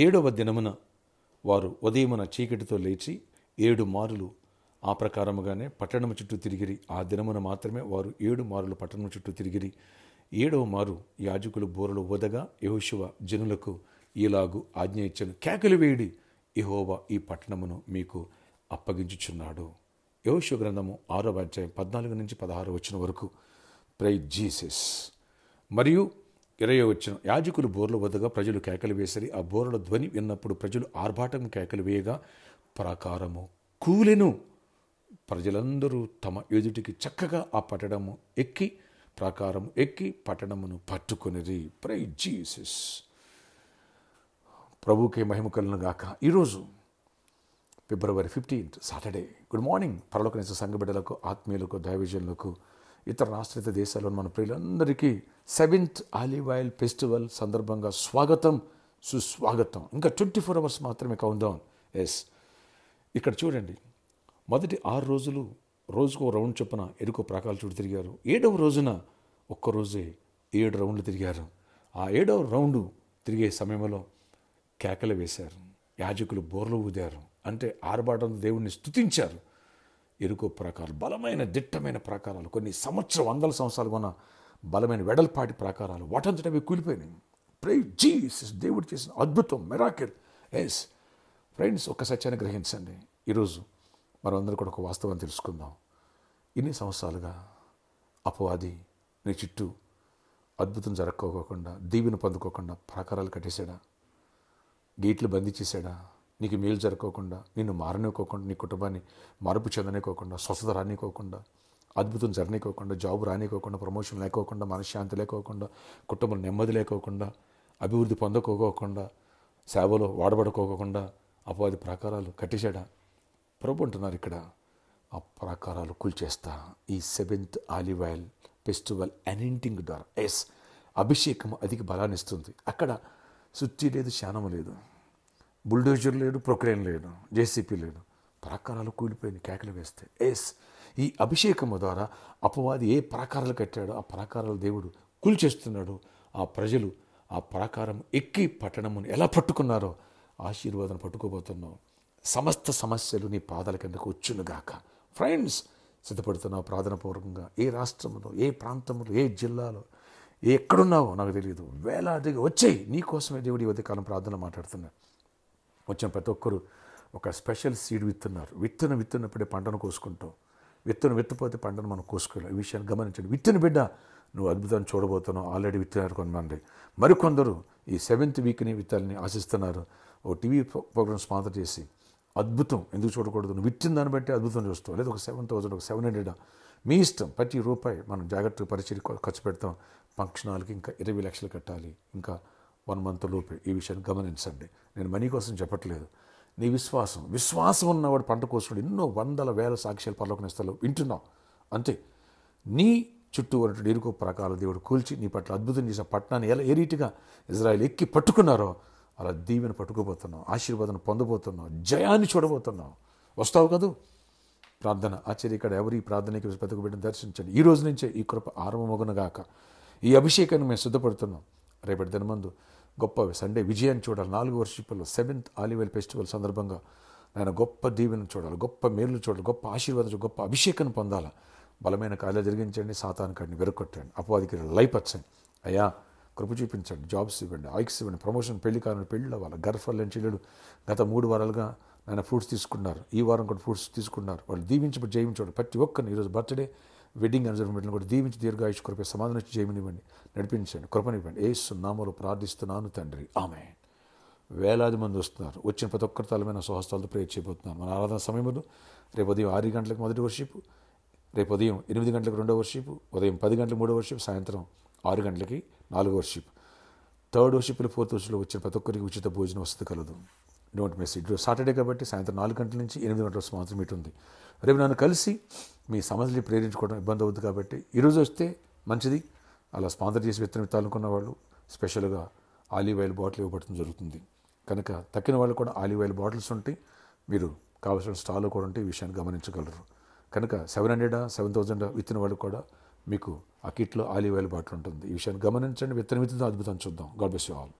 7వ దినమున వారు ఉదయమున చీకటితో లేచి 7 మారులు ఆ ప్రకారముగానే పట్టణము చుట్టూ తిరిగిరి. ఆ దినమున మాత్రమే వారు 7 మారులు పట్టణము చుట్టూ తిరిగిరి. 7వ మారు యాజకులు బూరలు ఊదగా యెహోషువ జనులకు ఈలాగు ఆజ్ఞ ఇచ్చెను, కేకలు వేయుడి, యెహోవా ఈ పట్టణమును మీకు అప్పగించుచున్నాడు. యెహోషువ గ్రంథము 6వ అధ్యాయం 14 నుంచి 16 వచనం వరకు. Praise Jesus. మరియు 20వ వచనం, యాజకులు బోర్లు వద్దగా ప్రజలు కేకలు వేసరి. ఆ బోర్ల ధ్వని విన్నప్పుడు ప్రజలు ఆర్భాటం కేకలు వేయగా ప్రాకారము కూలెను. ప్రజలందరూ తమ ఎదుటికి చక్కగా ఆ పట్టణము ఎక్కి ప్రాకారము ఎక్కి పట్టణమును పట్టుకొనిరి. Praise Jesus. ప్రభుకే మహిమ కలుగును గాక. ఈరోజు ఫిబ్రవరి 15 సాటర్డే. గుడ్ మార్నింగ్ పరలోకనేసే సంఘ బిడ్డలకు, ఆత్మీయులకు, దైవజనులకు, ఇతర రాష్ట్రీయ దేశాల్లో మన ప్రియులందరికీ 7th ఆలివ్ ఆయిల్ ఫెస్టివల్ సందర్భంగా స్వాగతం, సుస్వాగతం. ఇంకా 24 hours మాత్రమే కౌంట్డౌన్. ఇక్కడ చూడండి, మొదటి 6 రోజులు రోజుకు ఒక రౌండ్ చొప్పున ఎరుకో ప్రాకారాల చుట్టూ తిరిగారు. 7వ రోజున ఒక్కరోజే 7 రౌండ్లు తిరిగారు. ఆ 7వ రౌండు తిరిగే సమయంలో కేకలు వేశారు, యాజకులు బోర్లు ఊదారు, అంటే ఆర్భాటంతో దేవుణ్ణి స్తుతించారు. ఎరుకో ప్రాకారాలు బలమైన దిట్టమైన ప్రాకారాలు, కొన్ని వందల సంవత్సరాలు ఉన్న బలమైన వెడల్పాటి ప్రాకారాలు వాటంతటవి కూలిపోయినాయి. Praise Jesus. దేవుడు చేసిన అద్భుతం, మిరాకిల్. ఫ్రెండ్స్, ఒక సత్యాన్ని గ్రహించండి. ఈరోజు మనందరూ కూడా ఒక వాస్తవాన్ని తెలుసుకుందాం. ఇన్ని సంవత్సరాలుగా అపవాది నీ చుట్టూ అద్భుతం జరగకోకుండా, దీవెన పొందుకోకుండా ప్రాకారాలు కట్టేశాడా, గేట్లు బందీ చేశాడా, నీకు మేలు జరగకోకుండా, నిన్ను మారనివ్వకోకుండా, నీ కుటుంబాన్ని మార్పు చెందనివ్వకుండా, స్వస్థత రానివ్వకుండా, అద్భుతం జరగనివ్వకుండా, జాబ్ రానివ్వకుండా, ప్రమోషన్ లేకోకుండా, మనశ్శాంతి లేకోకుండా, కుటుంబం నెమ్మది లేకోకుండా, అభివృద్ధి పొందకోకుండా, సేవలో వాడబడుకోకుండా అపవాది ప్రాకారాలు కట్టేశాడా? ప్రభు అంటున్నారు ఇక్కడ, ఆ ప్రాకారాలు కూల్చేస్తా. ఈ 7th ఆలివ్ ఆయిల్ ఫెస్టివల్ అనింటింగ్ ద్వారా అభిషేకం అధిక బలాన్ని ఇస్తుంది. అక్కడ సుత్తి లేదు, శానము లేదు, బుల్డోజర్ లేడు, ప్రొక్రేన్ లేడు, జేసీపీ లేడు. ప్రాకారాలు కూలిపోయిన కేకలు వేస్తే ఈ అభిషేకము ద్వారా అపవాది ఏ ప్రాకారాలు కట్టాడో ఆ ప్రాకారాలు దేవుడు కూల్చేస్తున్నాడు. ఆ ప్రజలు ఆ ప్రాకారం ఎక్కి పట్టణమును ఎలా పట్టుకున్నారో ఆశీర్వాదం పట్టుకోబోతున్నావు. సమస్త సమస్యలు నీ పాదాల కిందకు వచ్చునుగాక. ఫ్రెండ్స్, సిద్ధపడుతున్నావు ప్రార్థనాపూర్వకంగా. ఏ రాష్ట్రంలో, ఏ ప్రాంతంలో, ఏ జిల్లాలో, ఎక్కడున్నావో నాకు తెలియదు, వేలాదిగా వచ్చేయి. నీకోసమే దేవుడు ఈ ఉదయకాలం ప్రార్థన మాట్లాడుతున్నాడు. వచ్చిన ప్రతి ఒక్కరు ఒక స్పెషల్ సీడ్ విత్తున్నారు. విత్తున్నప్పుడే పంటను కోసుకుంటావు. విత్తపోతే పంటను మనం కోసుకోలేం. ఈ విషయాన్ని గమనించండి. విత్తిన బిడ్డ, నువ్వు అద్భుతాన్ని చూడబోతున్నావు. ఆల్రెడీ విత్తున్నారు కొంతమంది. మరికొందరు ఈ 7th వీక్ని విత్తాలని ఆశిస్తున్నారు. ఓ టీవీ ప్రోగ్రామ్ స్పాన్సర్ చేసి అద్భుతం ఎందుకు చూడకూడదు, నువ్వు విట్టిన దాన్ని బట్టి అద్భుతం చూస్తావు. లేదా ఒక 7,000, ఒక 700, మీ ఇష్టం. ప్రతి రూపాయి మనం జాగ్రత్తగా పరిచయం ఖర్చు పెడతాం. ఫంక్షనాలకి ఇంకా 20 లక్షలు కట్టాలి, ఇంకా 1 month లోపే. ఈ విషయాన్ని గమనించండి. నేను మనీ కోసం చెప్పట్లేదు. నీ విశ్వాసం ఉన్నవాడు పంట కోసుకుని ఎన్నో వందల వేల సాక్ష్యాలు పరలోకం ఇస్తాలో వింటున్నావు. అంతే. నీ చుట్టూ ఉన్నటువంటి ఎరుకో ప్రాకారాల దేవుడు కూల్చి నీ పట్ల అద్భుతం చేసిన పట్టణాన్ని ఏ రీతిగా ఇజ్రాయెల్ ఎక్కి పట్టుకున్నారో అలా దీవెన పట్టుకోబోతున్నావు, ఆశీర్వాదం పొందబోతున్నావు, జయాన్ని చూడబోతున్నావు. వస్తావు కదూ? ప్రార్థన ఆశ్చర్యక్కడ ఎవరు ఈ ప్రార్థనకి ప్రతిక బిడ్డను దర్శించండి. ఈ రోజు నుంచే ఈ కృప ఆరంభమగునుగాక. ఈ అభిషేకాన్ని మేము సిద్ధపడుతున్నాం. రేపటి దినమందు గొప్ప సండే విజయాన్ని చూడాలి. 4 వర్షిప్లో 7th ఆలివ్ ఆయిల్ ఫెస్టివల్ సందర్భంగా నేను గొప్ప దీవెన చూడాలి, గొప్ప మేలు చూడాలి, గొప్ప ఆశీర్వాదం, గొప్ప అభిషేకాన్ని పొందాలి. బలమైన కార్యాలు జరిగించండి, సాతాను కాడిని వెరకొట్టండి, అపవాదికి లైపచ్చండి. అయ్యా కృప చూపించండి, జాబ్స్ ఇవ్వండి, ఐక్స్ ఇవ్వండి, ప్రమోషన్, పెళ్లి కారణం పెళ్ళి అవ్వాలి. గర్భఫలం చెల్లెలు గత 3 వారాలుగా ఆయన ఫ్రూట్స్ తీసుకున్నారు. ఈ వారం కూడా ఫ్రూట్స్ తీసుకున్నారు. వాళ్ళు దీవించి జయించండి. ప్రతి ఒక్కరిని ఈరోజు బర్త్డే, వెడ్డింగ్ అనివర్సరీలను కూడా దీవించి దీర్ఘాయుష్ కృప సమాధానం జయమనివ్వండి, నడిపించండి, కృపనివ్వండి. యేసు నామములో ప్రార్థిస్తున్నాను తండ్రి, ఆమేన్. వేలాది మంది వస్తున్నారు. వచ్చిన ప్రతి ఒక్కరి తలమైన స్వహస్తాలతో ప్రేయర్ చేయబోతున్నాను. మన ఆరాధన సమయంలో రేపు ఉదయం 6 గంటలకు మొదటి వర్షిప్, రేపు ఉదయం 8 గంటలకు 2వ వర్షిప్, ఉదయం 10 గంటలకు 3వ వర్షిప్, సాయంత్రం 6 గంటలకి 4వ వర్షిప్. 3rd వర్షిప్లో 4th వర్షిప్లో వచ్చిన ప్రతి ఒక్కరికి ఉచిత భోజనం వసతి కలదు. Don't miss it. సాటర్డే కాబట్టి సాయంత్రం 4 గంటల నుంచి 8 గంటల వరకు మాత్రం మీట్ ఉంది. రేపు నన్ను కలిసి మీ సమస్యలు ప్రేరించుకోవడం ఇబ్బంది అవుతుంది కాబట్టి ఈరోజు వస్తే మంచిది. అలా స్పాన్సర్ చేసి విత్తాలనుకున్న వాళ్ళు స్పెషల్గా ఆలివ్ ఆయిల్ బాటిల్ ఇవ్వబడటం జరుగుతుంది. కనుక తక్కిన వాళ్ళు కూడా ఆలివ్ ఆయిల్ బాటిల్స్ ఉంటాయి. మీరు కావాల్సిన స్టాల్లో కూడా ఉంటే ఈ విషయాన్ని గమనించగలరు. కనుక 700, 7,000 విత్తిన వాళ్ళు కూడా మీకు ఆ కిట్లో ఆలివ్ ఆయిల్ బాటిల్ ఉంటుంది. ఈ విషయాన్ని గమనించండి. విత్తనం అద్భుతం చూద్దాం. God bless you all.